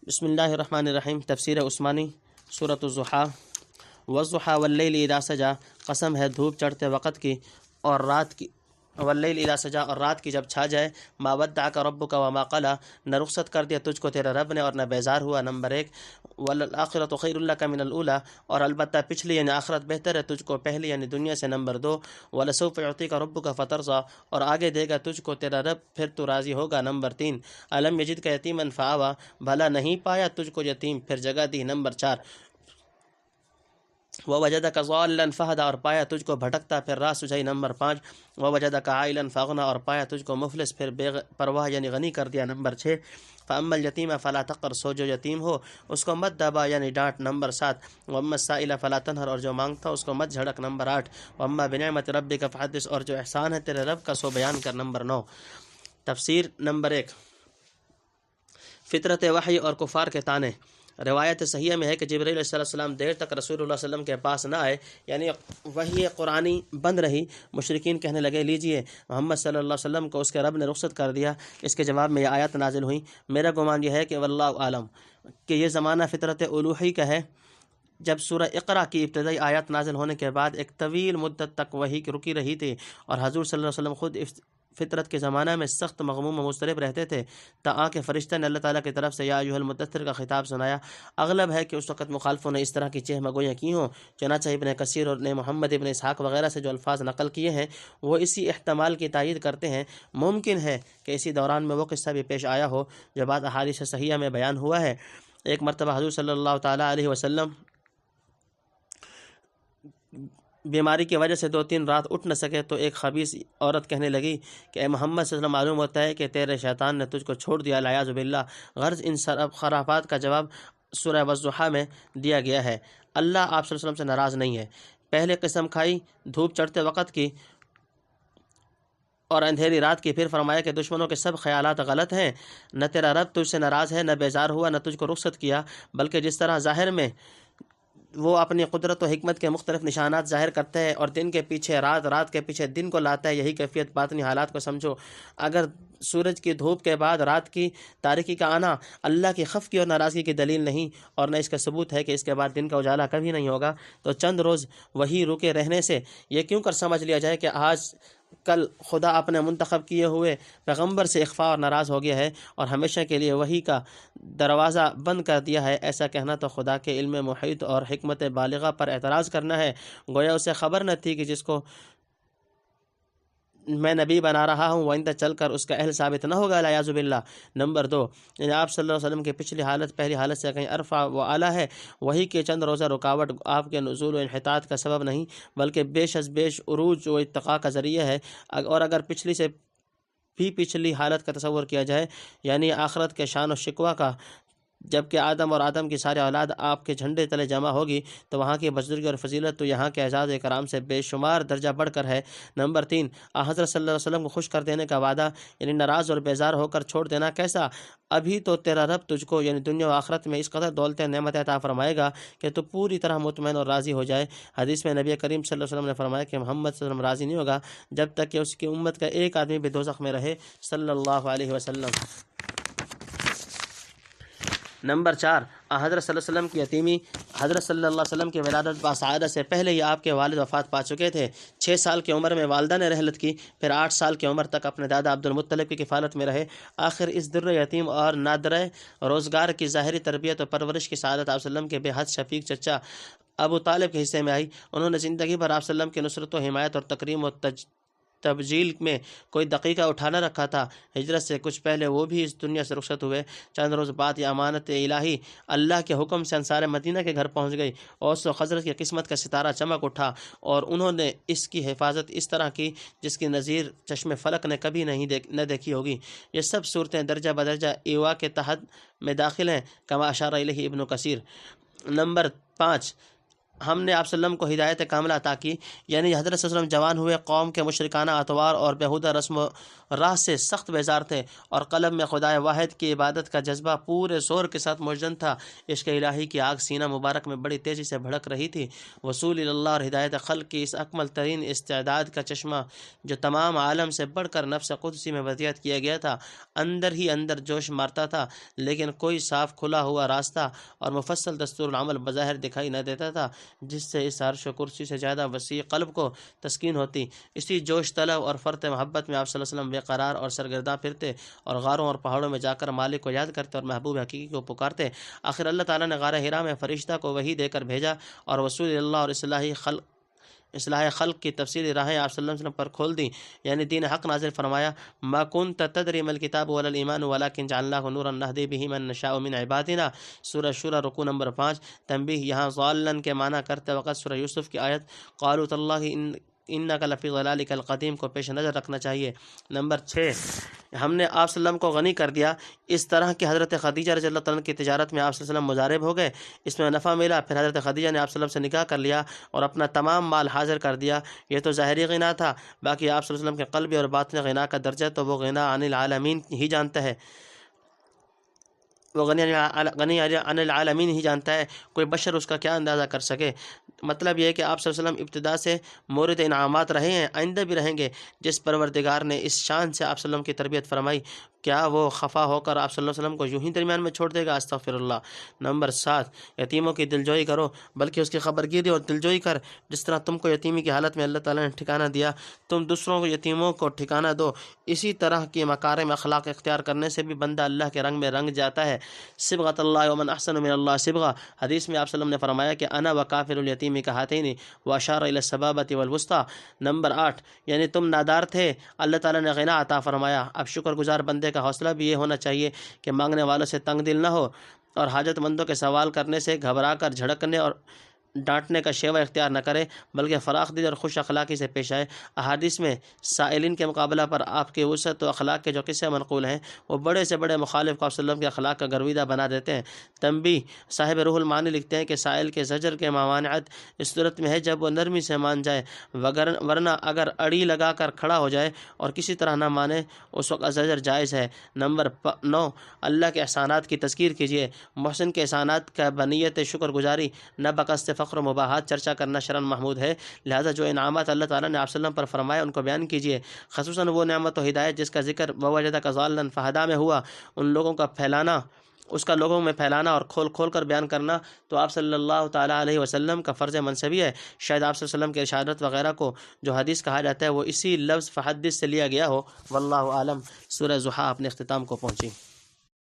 بسم اللہ الرحمن الرحیم۔ تفسیر عثمانی سورۃ الضحیٰ۔ والضحیٰ واللیل اذا سجا، قسم ہے دھوپ چڑھتے وقت کی اور رات کی، واللیل اذا سجا، اور رات کی جب چھا جائے، ما ودعک ربک وما قلی، نہ رخصت کر دیا تجھ کو تیرے رب نے اور نہ بیزار ہوا۔ نمبر 1، والآخرۃ خیر لک من الاولی، اور البتہ پچھلی یعنی آخرت بہتر ہے تجھ کو پہلی یعنی دنیا سے۔ نمبر 2، ولسوف یعطیک ربک فترضی، اور آگے دے گا تجھ کو تیرا رب پھر تو راضی ہوگا۔ نمبر 3، الم یجدک یتیما فآوی، بھلا نہیں پایا تجھ کو یتیم پھر جگہ دی۔ نمبر 4، ووجدک ضالا فہدی، اور پایا تجھ کو بھٹکتا پھر راہ سجائی۔ نمبر 5، ووجدک عائلا فاغنی، اور پایا تجھ کو مفلس پھر بے پرواہ یعنی غنی کر دیا۔ نمبر 6، فاما الیتیم فلا تقہر، سو جو یتیم ہو اس کو مت دبا یعنی ڈانٹ۔ نمبر 7، واما السائل فلا تنہر، اور جو مانگتا اس کو مت جھڑک۔ نمبر 8، واما بنعمت ربک فحدث، اور جو احسان ہے تیرے رب کا سو بیان کر۔ نمبر 9، تفسیر۔ نمبر 1، فطرت وحی اور کفار کے طعنے۔ روایت صحیحہ میں ہے کہ جبرائیل علیہ السلام دیر تک رسول اللہ صلی اللہ علیہ وسلم کے پاس نہ آئے، یعنی وحی قرآنی بند رہی۔ مشرکین کہنے لگے، لیجئے محمد صلی اللہ علیہ وسلم کو اس کے رب نے رخصت کر دیا۔ اس کے جواب میں یہ آیت نازل ہوئی، میرا گمان یہ ہے کہ واللہ عالم کہ یہ زمانہ فطرت الوحی کا ہے۔ جب سورہ اقرا کی ابتدائی آیات نازل ہونے کے بعد ایک طویل مدت تک وحی رکی رہی تھی، اور حضور صلی اللہ علیہ وسلم خود فطرت کے زمانہ میں سخت مغموم و مضطرب رہتے تھے، تا کہ فرشتہ نے اللہ تعالیٰ کی طرف سے یا ایھا المدثر کا خطاب سنایا۔ اغلب ہے کہ اس وقت مخالفوں نے اس طرح کی چہ مگویاں کی ہوں، چنانچہ ابن کثیر اور نے محمد ابن اسحاق وغیرہ سے جو الفاظ نقل کیے ہیں وہ اسی احتمال کی تائید کرتے ہیں۔ ممکن ہے کہ اسی دوران میں وہ قصہ بھی پیش آیا ہو جو بعد احادیث صحیحہ میں بیان ہوا ہے۔ ایک مرتبہ حضور صلی اللہ تعالیٰ علیہ وسلم بیماری کی وجہ سے 2-3 رات اٹھ نہ سکے، تو ایک خبیث عورت کہنے لگی کہ اے محمد صلی اللہ علیہ وسلم، معلوم ہوتا ہے کہ تیرے شیطان نے تجھ کو چھوڑ دیا، والعیاذ باللہ۔ غرض ان خرافات کا جواب سورہ والضحیٰ میں دیا گیا ہے۔ اللہ آپ صلی اللہ علیہ وسلم سے ناراض نہیں ہے۔ پہلے قسم کھائی دھوپ چڑھتے وقت کی اور اندھیری رات کی، پھر فرمایا کہ دشمنوں کے سب خیالات غلط ہیں، نہ تیرا رب تجھ سے ناراض ہے، نہ بیزار ہوا، نہ تجھ کو رخصت کیا، بلکہ جس طرح ظاہر میں وہ اپنی قدرت و حکمت کے مختلف نشانات ظاہر کرتا ہے اور دن کے پیچھے رات، رات کے پیچھے دن کو لاتا ہے، یہی کیفیت باطنی حالات کو سمجھو۔ اگر سورج کی دھوپ کے بعد رات کی تاریکی کا آنا اللہ کی خفقی اور ناراضگی کی دلیل نہیں، اور نہ اس کا ثبوت ہے کہ اس کے بعد دن کا اجالا کبھی نہیں ہوگا، تو چند روز وہی رکے رہنے سے یہ کیوں کر سمجھ لیا جائے کہ آج کل خدا اپنے منتخب کیے ہوئے پیغمبر سے اخفا اور ناراض ہو گیا ہے اور ہمیشہ کے لیے وحی کا دروازہ بند کر دیا ہے؟ ایسا کہنا تو خدا کے علم محیط اور حکمت بالغہ پر اعتراض کرنا ہے، گویا اسے خبر نہ تھی کہ جس کو میں نبی بنا رہا ہوں وہ آئندہ چل کر اس کا اہل ثابت نہ ہوگا، والعیاذ باللہ۔ نمبر 2، یعنی آپ صلی اللہ علیہ وسلم کی پچھلی حالت پہلی حالت سے کہیں ارفع و اعلیٰ ہے۔ وہی کے چند روزہ رکاوٹ آپ کے نزول و انحطاط کا سبب نہیں، بلکہ بیش از بیش عروج و ارتقاء کا ذریعہ ہے۔ اور اگر پچھلی سے بھی پچھلی حالت کا تصور کیا جائے، یعنی آخرت کے شان و شکوہ کا، جبکہ آدم اور آدم کی ساری اولاد آپ کے جھنڈے تلے جمع ہوگی، تو وہاں کی بزرگی اور فضیلت تو یہاں کے اعزاز کرام سے بے شمار درجہ بڑھ کر ہے۔ نمبر 3، حضرت صلی اللہ علیہ وسلم کو خوش کر دینے کا وعدہ، یعنی ناراض اور بیزار ہو کر چھوڑ دینا کیسا؟ ابھی تو تیرا رب تجھ کو یعنی دنیا و آخرت میں اس قدر دولت نعمت عطا فرمائے گا کہ تو پوری طرح مطمئن اور راضی ہو جائے۔ حدیث میں نبی کریم صلی اللہ علیہ وسلم نے فرمایا کہ محمد صلی اللہ علیہ وسلم راضی نہیں ہوگا جب تک کہ اس کی امت کا ایک آدمی بھی دوزخ میں رہے، صلی اللہ علیہ وسلم۔ نمبر 4، حضرت صلی اللہ علیہ وسلم کی یتیمی۔ حضرت صلی اللہ علیہ وسلم کی ولادت باسعادہ سے پہلے ہی آپ کے والد وفات پا چکے تھے۔ 6 سال کی عمر میں والدہ نے رحلت کی، پھر 8 سال کی عمر تک اپنے دادا عبد المطلب کی کفالت میں رہے۔ آخر اس در یتیم اور نادرہ روزگار کی ظاہری تربیت و پرورش کی سعادت آپ صلی اللہ علیہ وسلم کے بے حد شفیق چچا ابو طالب کے حصے میں آئی۔ انہوں نے زندگی بھر آپ صلی اللہ علیہ وسلم کی نصرت و حمایت اور تکریم و تبجیل میں کوئی دقیقہ اٹھانا رکھا تھا۔ ہجرت سے کچھ پہلے وہ بھی اس دنیا سے رخصت ہوئے۔ چند روز بعد یہ امانت الہی اللہ کے حکم سے انصار مدینہ کے گھر پہنچ گئی۔ اوس و خزرج کی قسمت کا ستارہ چمک اٹھا اور انہوں نے اس کی حفاظت اس طرح کی جس کی نظیر چشم فلک نے کبھی نہ دیکھی ہوگی۔ یہ سب صورتیں درجہ بدرجہ ایوا کے تحت میں داخل ہیں، کما اشار الیہ ابن کثیر۔ نمبر 5، ہم نے آپ صلی اللہ علیہ وسلم کو ہدایت کاملہ عطا کی، یعنی حضرت صلی اللہ علیہ وسلم جوان ہوئے، قوم کے مشرکانہ اطوار اور بیہودہ رسم و راہ سے سخت بیزار تھے، اور قلب میں خدائے واحد کی عبادت کا جذبہ پورے زور کے ساتھ موجود تھا۔ عشق الہی کی آگ سینہ مبارک میں بڑی تیزی سے بھڑک رہی تھی۔ وصول اللہ اور ہدایت خلق کی اس اکمل ترین استعداد کا چشمہ جو تمام عالم سے بڑھ کر نفس قدسی میں وضعیت کیا گیا تھا، اندر ہی اندر جوش مارتا تھا، لیکن کوئی صاف کھلا ہوا راستہ اور مفصل دستور العمل بظاہر دکھائی نہ دیتا تھا جس سے اس عرش و کرسی سے زیادہ وسیع قلب کو تسکین ہوتی۔ اسی جوش طلب اور فرط محبت میں آپ صلی اللہ علیہ وسلم بے قرار اور سرگرداں پھرتے اور غاروں اور پہاڑوں میں جا کر مالک کو یاد کرتے اور محبوب حقیقی کو پکارتے۔ آخر اللہ تعالیٰ نے غار حرا میں فرشتہ کو وحی دے کر بھیجا اور وصول اللہ اور اصلاح خلق کی تفصیلی راہیں آپ صلی اللہ علیہ وسلم پر کھول دیں، یعنی دین حق نازل فرمایا۔ ما کنت تدری ما الکتاب ولا الایمان ولکن جعلناہ نورا نہدی بہ من نشاء من عبادنا، سورہ شورى رکوع نمبر 5۔ تنبیہ، یہاں ضالن کے معنی کرتے وقت سورہ یوسف کی آیت قالوا تاللہ انک لفی ضلالک القدیم کو پیش نظر رکھنا چاہیے۔ نمبر 6، ہم نے آپ صلی اللہ علیہ وسلم کو غنی کر دیا، اس طرح کہ حضرت خدیجہ رضی اللہ تعالیٰ کی تجارت میں آپ صلی اللہ علیہ وسلم مضارب ہو گئے، اس میں نفع ملا۔ پھر حضرت خدیجہ نے آپ صلی اللہ علیہ وسلم سے نکاح کر لیا اور اپنا تمام مال حاضر کر دیا۔ یہ تو ظاہری غنا تھا، باقی آپ صلی اللہ علیہ وسلم کے قلبی اور باطنی غنا کا درجہ تو وہ غنا عن العالمین ہی جانتا ہے، وہ غنی عن العالمین ہی جانتا ہے، کوئی بشر اس کا کیا اندازہ کر سکے۔ مطلب یہ ہے کہ آپ صلی اللہ علیہ وسلم ابتدا سے مورد انعامات رہے ہیں، آئندہ بھی رہیں گے۔ جس پروردگار نے اس شان سے آپ صلی اللہ علیہ وسلم کی تربیت فرمائی، کیا وہ خفا ہو کر آپ صلی اللہ علیہ وسلم کو یوں ہی درمیان میں چھوڑ دے گا؟ استغفر اللہ۔ نمبر 7، یتیموں کی دلجوئی کرو، بلکہ اس کی خبرگیری اور دلجوئی کر۔ جس طرح تم کو یتیمی کی حالت میں اللہ تعالیٰ نے ٹھکانہ دیا، تم دوسروں کو یتیموں کو ٹھکانہ دو۔ اسی طرح کی مکارم اخلاق اختیار کرنے سے بھی بندہ اللہ کے رنگ میں رنگ جاتا ہے۔ صبغۃ اللہ ومن احسن من اللہ صبغہ، حدیث میں آپ صلی اللہ علیہ وسلم نے فرمایا کہ انا وکافر الیتیم کہاتین واشار الی السبابۃ والوسطیٰ۔ نمبر 8، یعنی تم نادار تھے، اللہ تعالیٰ نے غنا عطا فرمایا۔ اب شکر گزار بندے کا حوصلہ بھی یہ ہونا چاہیے کہ مانگنے والوں سے تنگ دل نہ ہو اور حاجت مندوں کے سوال کرنے سے گھبرا کر جھڑکنے اور ڈانٹنے کا شیوہ اختیار نہ کرے، بلکہ فراخ دل اور خوش اخلاقی سے پیش آئے۔ احادیث میں سائلین کے مقابلہ پر آپ کے وسعت و اخلاق کے جو قصے منقول ہیں، وہ بڑے سے بڑے مخالف کو آپ صلی اللہ علیہ وسلم کے اخلاق کا گرویدہ بنا دیتے ہیں۔ تنبیہ، صاحب روح المعانی لکھتے ہیں کہ سائل کے زجر کے ممانعت اس صورت میں ہے جب وہ نرمی سے مان جائے، ورنہ اگر اڑی لگا کر کھڑا ہو جائے اور کسی طرح نہ مانے، اس وقت زجر جائز ہے۔ نمبر 9، اللہ کے احسانات کی تذکیر کیجیے۔ محسن کے احسانات کا بنیت شکر گزاری نہ بقصد فخر و مباحات چرچا کرنا شرعاً محمود ہے، لہذا جو انعامات اللہ تعالیٰ نے آپ صلی اللہ علیہ وسلم پر فرمائے ان کو بیان کیجیے، خصوصاً وہ نعمت و ہدایت جس کا ذکر ووجدک ضالا فہدی میں ہوا، ان لوگوں کا پھیلانا، اس کا لوگوں میں پھیلانا اور کھول کھول کر بیان کرنا تو آپ صلی اللہ تعالیٰ علیہ وسلم کا فرض منصبی ہے۔ شاید آپ صلی اللہ علیہ وسلم کے ارشادات وغیرہ کو جو حدیث کہا جاتا ہے وہ اسی لفظ فحدث سے لیا گیا ہو، واللہ عالم۔ سورہ ضحیٰ اپنے اختتام کو پہنچی۔